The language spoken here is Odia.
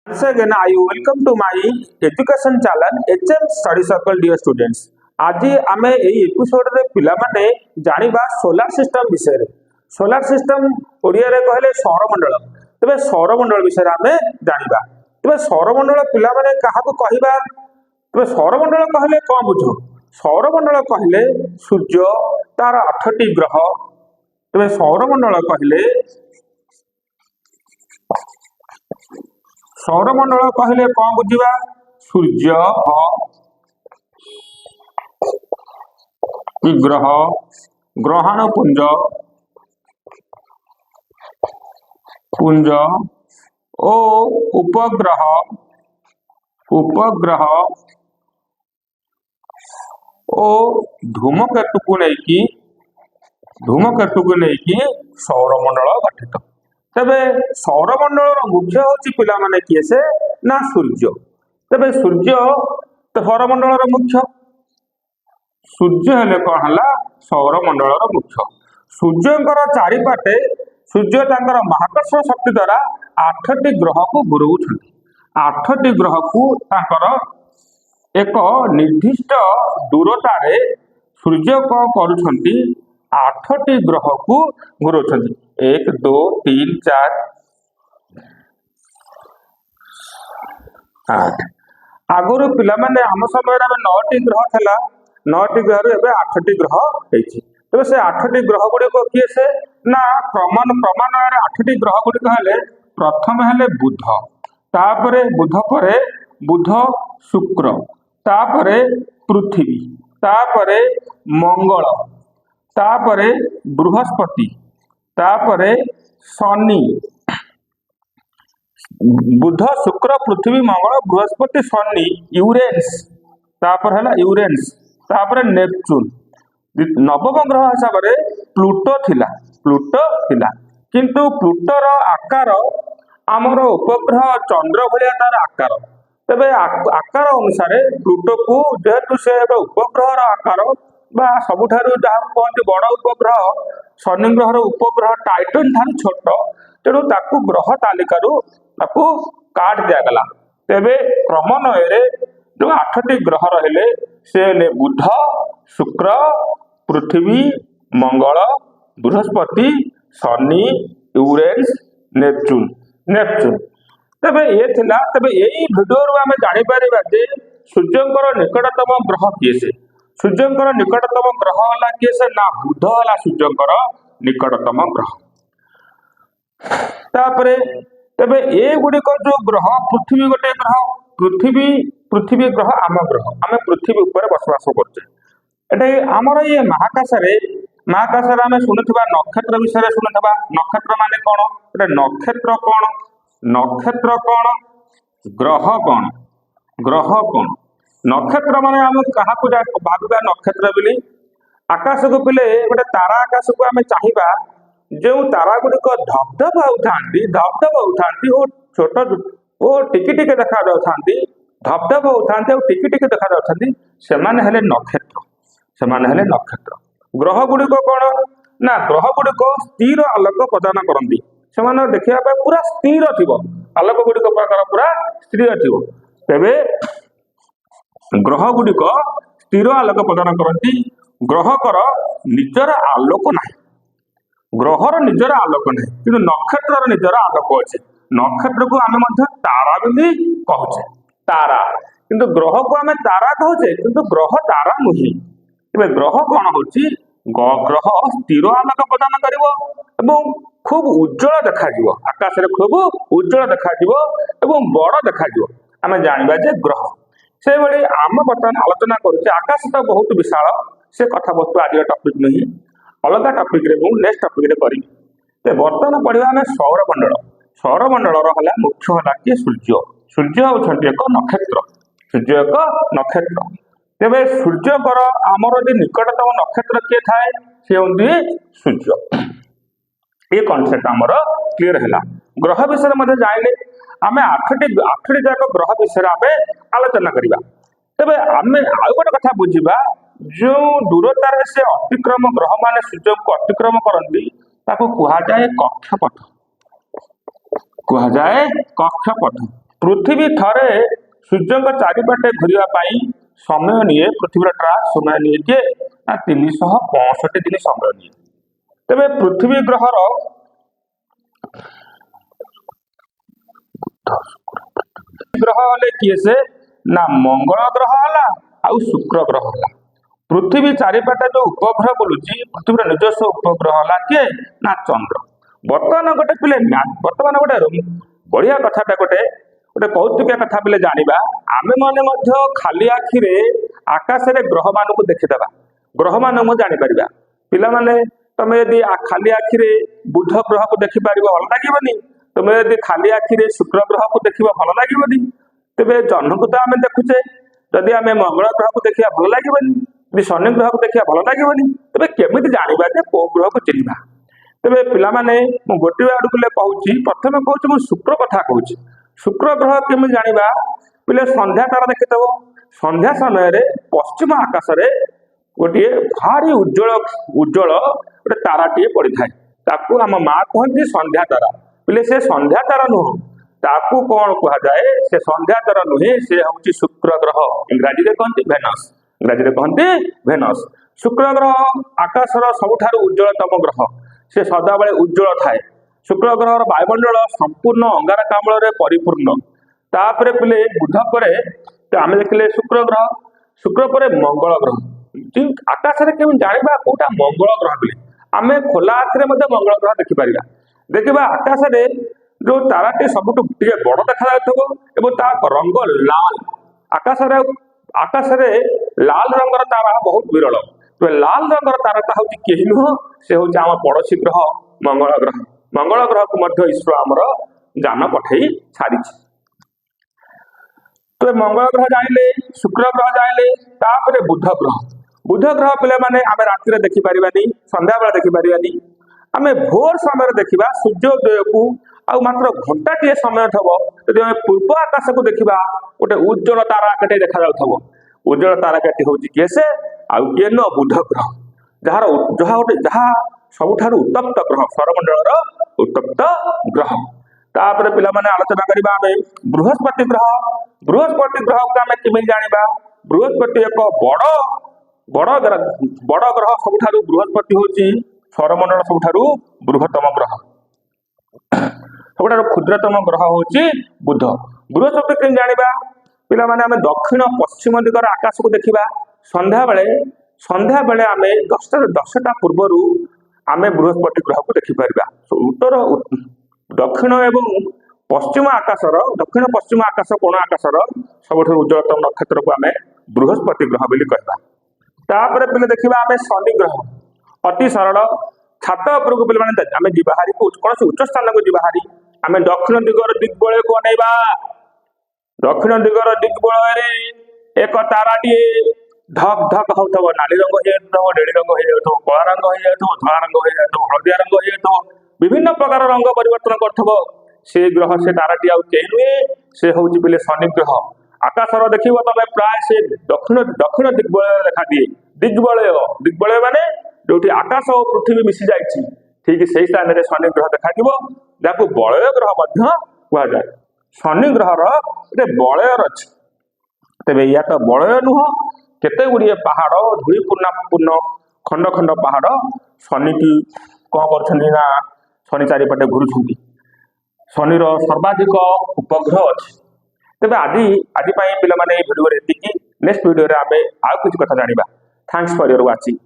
Once again, I welcome to my education channel HM Study Circle, dear students. आज आम एपिसोड रे पिला माने जानिबा सोलार सिस्टम विषय। सोलार सिस्टम ओडिया रे कहले सौरमंडल। तबे सौरमंडल विषय आम जानिबा। तबे सौरमंडल पिला माने काहाको कहिबा? तबे सौरमंडल कहले कोन बुझो? सौरमंडल कहले सूर्य तार 8टी ग्रह। तबे सौरमंडल कहले सौरमंडल कहले कौन बुझा? सूर्य ग्रह ग्रहण पुंज पुंज ओ उपग्रह उपग्रह ओ धूमकेतु को नहीं सौरमंडल गठित। तबे सौरमंडल मुख्य होची पिला माने किए से ना सूर्य। तबे सूर्य तो सौरमंडल मुख्य। सूर्य हेले कौन हला सौरमंडल मुख्य। सूर्यंकर चारिपाटे सूर्य तांकर महाकर्षण शक्ति द्वारा 8टी ग्रह को घुराउछंती। 8टी ग्रह को तांकर एक निर्दिष्ट दूरता रे सूर्य को करूछंती। 8टी ग्रह को घुराउछंती। 1 2 3 4 8 आगुरु पिला माने आम समय रे 9टी ग्रह थला। 9टी ग्रह रे एबे 8टी ग्रह हेछि। तबे से 8टी ग्रह गुडी को किए से ना प्रमाण रे 8टी ग्रह गुडी कहले प्रथम हेले बुध, तापरे बुध परे बुध शुक्र, तापरे पृथ्वी, तापरे मंगल, तापरे बृहस्पति, तापरे शनि, बुध शुक्र पृथ्वी मंगल बृहस्पति शनि यूरेनस, तापर है यूरेनस, तापर नेपच्यून। नवम ग्रह हिसाब से प्लूटो थिला किंतु प्लूटोर आकार आमर उपग्रह चंद्र भलिया तार आकार। तबे आकार अनुसार प्लूटो को जेहेतु से उपग्रह आकार बा सबुठारु जहाँ कहते बड़ उपग्रह शनि ग्रहर उपग्रह टाइटन ठार छोट, तेणु ताकू ग्रह तालिकारु ताकू काट दिगला। तेबे क्रमान्वय जो 8टी ग्रह रहिले से बुध शुक्र पृथ्वी मंगल बृहस्पति शनि यूरेनस नेपच्यून। तबे ये थिला। तबे यही वीडियो रु आमे जानि परिबा जे सूर्यंकर निकटतम ग्रह किए से। सूर्यंकर निकटतम ग्रह हला किए से ना बुध हला सूर्यंकर निकटतम ग्रह। तापरे तबे ए गुडी को जो ग्रह पृथ्वी गोटे ग्रह पृथ्वी ग्रह आम ग्रह आमे पृथ्वी ऊपर बसवास करछे। एटे हमर ये महाकाश रे आमे सुनथबा नक्षत्र विषय सुनथबा। नक्षत्र माने कोन? एटे नक्षत्र कोन ग्रह कोन नक्षत्र माने हम कहा को भाबा नक्षत्र बोली आकाश को पिले गोटे तारा आकाश को आमे चाहिबा जो तारा गुड़िक धबधब होउथांती ओ छोट ओ टिकी टिके देखा जाउथांती, धबधब होउथांती ओ टिकी टिके देखा जाउथांती, सेमाने हेले नक्षत्र। ग्रह गुड़िक कोन ना ग्रह गुड़िक स्थिर आलोक प्रदान करंती। सेमाने देखिबा पे पूरा स्थिर थिबो, आलोक गुड़िक प्रकार पूरा स्थिर थिबो। तबे ग्रह गुड़िक स्थिर आलोक प्रदान करंती। ग्रहकर निजर आलोक नाही, ग्रहर निजर आलोक नहीं कि नक्षत्र निजर आलोक अच्छे। नक्षत्र को आम तारा बोली कहचे तारा, किंतु ग्रह को आम तारा कहचे किंतु ग्रह तारा नुहे। ग्रह कौन होची? ग्रह स्थिर आलोक प्रदान करिवो एवं खूब उज्जवल देखा जिवो, आकाश रे खूब उज्जवल देखा जिवो एवं बड़ देखा जिवो। आम जानिबा जे ग्रह से बड़ी आम बर्तमान आलोचना करुचे। आकाश तो बहुत विशाल, से कथा वस्तु आज टॉपिक नहीं, अलग टॉपिक रे नेक्स्ट टॉपिक रे करी। ते बर्तमान पढ़िबा हमें सौरमंडल। सौरमंडल हला मुख्य हला कि सूर्य होछंती एक नक्षत्र। तेबे सूर्यकर आमर जे निकटतम नक्षत्र के थाए से होंदी सूर्य। ये कॉन्सेप्ट आमर क्लियर हैला। ग्रह विषय मध्ये जाइले आमे 8टी जाक ग्रह विषय आमे आलोचना करिबा। तेबे आमे आ गोटे कथा बुझिबा जो दूरतार से अतिक्रम ग्रह माने सूर्य को अतिक्रम करती ताको कुहा जाए कक्षपथ। ପୃଥିବୀ ଥରେ ସୂର୍ଯ୍ୟଙ୍କ ଚାରିପଟେ ଘୁରିବା ପାଇଁ ସମୟ ନିଏ, ପୃଥିବୀର ଟ୍ରାକ୍ ସମୟ ନିଏ ଯେ ନା 365 ଦିନ ସମୟ ନିଏ। ତେବେ ପୃଥିବୀ ଗ୍ରହର ଗ୍ରହ ହେଲେ କିଏ ସେ ନା ମଙ୍ଗଳ ଗ୍ରହ ହେଲା ଆଉ ଶୁକ୍ର ଗ୍ରହ ହେଲା। ପୃଥିବୀ ଚାରିପଟେ ଯୋଉ ଉପଗ୍ରହ ବୁଲୁଛି, ପୃଥିବୀର ନିଜସ୍ୱ ଉପଗ୍ରହ ହେଲା କିଏ ନା ଚନ୍ଦ୍ର। ବର୍ତ୍ତମାନ ଗୋଟେ ପିଲେ ବର୍ତ୍ତମାନ ଗୋଟେ ବଢିଆ କଥାଟା ଗୋଟେ କୌତୁକିଆ କଥା ପିଲେ ଜାଣିବା। ଆମେ ମାନେ ମଧ୍ୟ ଖାଲି ଆଖିରେ ଆକାଶରେ ଗ୍ରହ ମାନଙ୍କୁ ଦେଖିଦେବା, ଗ୍ରହ ମାନଙ୍କୁ ଜାଣିପାରିବା। ପିଲାମାନେ ତମେ ଯଦି ଖାଲି ଆଖିରେ ବୁଧ ଗ୍ରହକୁ ଦେଖିପାରିବ ଭଲ ଲାଗିବନି, ତମେ ଯଦି ଖାଲି ଆଖିରେ ଶୁକ୍ର ଗ୍ରହକୁ ଦେଖିବ ଭଲ ଲାଗିବନି। ତେବେ ଜହ୍ନକୁ ତ ଆମେ ଦେଖୁଛେ, ଯଦି ଆମେ ମଙ୍ଗଳ ଗ୍ରହକୁ ଦେଖିବା ଭଲ ଲାଗିବନି, ଯଦି ଶନି ଗ୍ରହକୁ ଦେଖିବା ଭଲ ଲାଗିବନି। ତେବେ କେମିତି ଜାଣିବା ଯେ କୋଉ ଗ୍ରହକୁ ଚିହ୍ନିବା? ତେବେ ପିଲାମାନେ ମୁଁ ଗୋଟିଏ ଆଡୁ ପିଲେ କହୁଛି, ପ୍ରଥମେ କହୁଛି ମୁଁ ଶୁକ୍ର କଥା କହୁଛି। ଶୁକ୍ର ଗ୍ରହ କେମିତି ଜାଣିବା? ପିଲେ ସନ୍ଧ୍ୟା ତାରା ଦେଖିଦେବ, ସନ୍ଧ୍ୟା ସମୟରେ ପଶ୍ଚିମ ଆକାଶରେ ଗୋଟିଏ ଭାରି ଉଜ୍ଜଳ ଗୋଟେ ତାରାଟିଏ ପଡିଥାଏ, ତାକୁ ଆମ ମା କହନ୍ତି ସନ୍ଧ୍ୟା ତାରା। ପିଲେ ସେ ସନ୍ଧ୍ୟା ତାରା ନୁହଁ, ତାକୁ କଣ କୁହାଯାଏ? ସେ ସନ୍ଧ୍ୟା ତାରା ନୁହେଁ, ସେ ହଉଛି ଶୁକ୍ର ଗ୍ରହ। ଇଂରାଜୀରେ କହନ୍ତି ଭେନସ୍, ଇଂରାଜୀରେ କହନ୍ତି ଭେନସ୍। ଶୁକ୍ର ଗ୍ରହ ଆକାଶର ସବୁଠାରୁ ଉଜ୍ଜଳତମ ଗ୍ରହ, ସେ ସଦାବେଳେ ଉଜ୍ଜଳ ଥାଏ। ଶୁକ୍ର ଗ୍ରହର ବାୟୁମଣ୍ଡଳ ସମ୍ପୂର୍ଣ୍ଣ ଅଙ୍ଗାରକାମ୍ଳରେ ପରିପୂର୍ଣ୍ଣ। ତାପରେ ପିଲେ ବୁଧ ପରେ ଆମେ ଦେଖିଲେ ଶୁକ୍ର ଗ୍ରହ, ଶୁକ୍ର ପରେ ମଙ୍ଗଳ ଗ୍ରହ। ଆକାଶରେ କେମିତି ଜାଣିବା କୋଉଟା ମଙ୍ଗଳ ଗ୍ରହ ବୋଲି? ଆମେ ଖୋଲା ଆଖିରେ ମଧ୍ୟ ମଙ୍ଗଳ ଗ୍ରହ ଦେଖିପାରିବା। ଦେଖିବା ଆକାଶରେ ଯୋଉ ତାରାଟି ସବୁଠୁ ଟିକେ ବଡ ଦେଖାଯାଉଥିବ ଏବଂ ତା ରଙ୍ଗ ଲାଲ, ଆକାଶରେ ଲାଲ ରଙ୍ଗର ତାରା ବହୁତ ବିରଳ। ଲାଲ ରଙ୍ଗର ତାରାଟା ହଉଛି କେହି ନୁହଁ, ସେ ହଉଛି ଆମ ପଡୋଶୀ ଗ୍ରହ ମଙ୍ଗଳ ଗ୍ରହ। ମଙ୍ଗଳ ଗ୍ରହକୁ ମଧ୍ୟ ଈଶ୍ୱର ଆମର ଯାନ ପଠେଇ ଛାଡ଼ିଛି। ତେବେ ମଙ୍ଗଳ ଗ୍ରହ ଜାଣିଲେ, ଶୁକ୍ର ଗ୍ରହ ଜାଣିଲେ, ତାପରେ ବୁଧ ଗ୍ରହ। ବୁଧ ଗ୍ରହ ପିଲାମାନେ ଆମେ ରାତିରେ ଦେଖିପାରିବାନି, ସନ୍ଧ୍ୟାବେଳେ ଦେଖିପାରିବାନି। ଆମେ ଭୋର ସମୟରେ ଦେଖିବା ସୂର୍ଯ୍ୟୋଦୟକୁ ଆଉ ମାତ୍ର ଘଣ୍ଟାଟିଏ ସମୟ ଥବ। ଯଦି ଆମେ ପୂର୍ବ ଆକାଶକୁ ଦେଖିବା, ଗୋଟେ ଉଜ୍ଜଳ ତାରାକାଟି ଦେଖାଯାଉଥିବ। ଉଜ୍ଜଳ ତାରାକାଟି ହଉଛି କିଏ? ସେ ଆଉ କିଏ ନୁହଁ, ବୁଧ ଗ୍ରହ। ଯାହା ସବୁଠାରୁ ଉତ୍ତପ୍ତ ଗ୍ରହ, ସୌରମଣ୍ଡଳର ଉତ୍ତପ୍ତ ଗ୍ରହ। ତାପରେ ପିଲାମାନେ ଆଲୋଚନା କରିବା ଆମେ ବୃହସ୍ପତି ଗ୍ରହ। ବୃହସ୍ପତି ଗ୍ରହକୁ ଆମେ କେମିତି ଜାଣିବା? ବୃହସ୍ପତି ଏକ ବଡ ଗ୍ରହ। ସବୁଠାରୁ ବୃହସ୍ପତି ହଉଛି ସୌରମଣ୍ଡଳ ସବୁଠାରୁ ବୃହତ୍ତମ ଗ୍ରହ। ସବୁଠାରୁ କ୍ଷୁଦ୍ରତମ ଗ୍ରହ ହଉଛି ବୁଧ। ବୃହସ୍ପତି କେମିତି ଜାଣିବା? ପିଲାମାନେ ଆମେ ଦକ୍ଷିଣ ପଶ୍ଚିମ ଦିଗର ଆକାଶକୁ ଦେଖିବା। ସନ୍ଧ୍ୟାବେଳେ ଆମେ 10ଟା ପୂର୍ବରୁ ଆମେ ବୃହସ୍ପତି ଗ୍ରହକୁ ଦେଖିପାରିବା। ଦକ୍ଷିଣ ଏବଂ ଦକ୍ଷିଣ ପଶ୍ଚିମ ଆକାଶ କୋଣ ଆକାଶର ସବୁଠାରୁ ଉଜ୍ଜଳତମ ନକ୍ଷତ୍ରକୁ ଆମେ ବୃହସ୍ପତି ଗ୍ରହ ବୋଲି କହିବା। ତାପରେ ପିଲେ ଦେଖିବା ଆମେ ଶନି ଗ୍ରହ। ଅତି ସରଳ, ଛାତ ଉପରକୁ ପିଲାମାନେ ଆମେ ଯିବା ହାରି, କୌଣସି ଉଚ୍ଚ ସ୍ଥାନକୁ ଯିବା ହାରି, ଆମେ ଦକ୍ଷିଣ ଦିଗର ଦିଗ୍ବଳୟକୁ ଅନେଇବା। ଦକ୍ଷିଣ ଦିଗର ଦିଗ୍ବଳୟରେ ଏକ ତାରାଟିଏ ଧକ ଧକ ହଉଥିବ, ନାଲି ରଙ୍ଗ ହେଇଯାଉଥିବ, ନେଳି ରଙ୍ଗ ହେଇଯାଉଥିବ, କଳା ରଙ୍ଗ ହେଇଯାଉଥିବ, ଧଳା ରଙ୍ଗ ହେଇଯାଉଥିବ, ହଳଦିଆ ରଙ୍ଗ ହେଇଯାଉଥିବ, ବିଭିନ୍ନ ପ୍ରକାର ରଙ୍ଗ ପରିବର୍ତ୍ତନ କରୁଥିବ। ସେ ଗ୍ରହ, ସେ ତାରାଟି ଆଉ କେହି ନୁହେଁ, ସେ ହଉଛି ପିଲେ ଶନି ଗ୍ରହ। ଆକାଶର ଦେଖିବ ତମେ ପ୍ରାୟ ସେ ଦକ୍ଷିଣ ଦିଗ୍ବଳୟରେ ଦେଖାଦିଏ। ଦିଗ୍ବଳୟ ମାନେ ଯୋଉଠି ଆକାଶ ଓ ପୃଥିବୀ ମିଶି ଯାଇଛି, ଠିକ ସେଇ ସ୍ଥାନରେ ଶନି ଗ୍ରହ ଦେଖାଯିବ, ଯାହାକୁ ବଳୟ ଗ୍ରହ ମଧ୍ୟ କୁହାଯାଏ। ଶନି ଗ୍ରହର ଗୋଟେ ବଳୟ ଅଛି। ତେବେ ଏହା ତ ବଳୟ ନୁହଁ, କେତେ ଗୁଡିଏ ପାହାଡ, ଧୂଳିପୂର୍ଣ୍ଣ ଖଣ୍ଡ ଖଣ୍ଡ ପାହାଡ ଶନିକି କଣ କରୁଛନ୍ତି ନା ଶନି ଚାରିପଟେ ଘୁରୁଛନ୍ତି। ଶନିର ସର୍ବାଧିକ ଉପଗ୍ରହ ଅଛି। ତେବେ ଆଜି ପାଇଁ ପିଲାମାନେ ଏଇ ଭିଡିଓରେ ଏତିକି। ନେକ୍ସଟ ଭିଡିଓରେ ଆମେ ଆଉ କିଛି କଥା ଜାଣିବା। Thanks for your watching.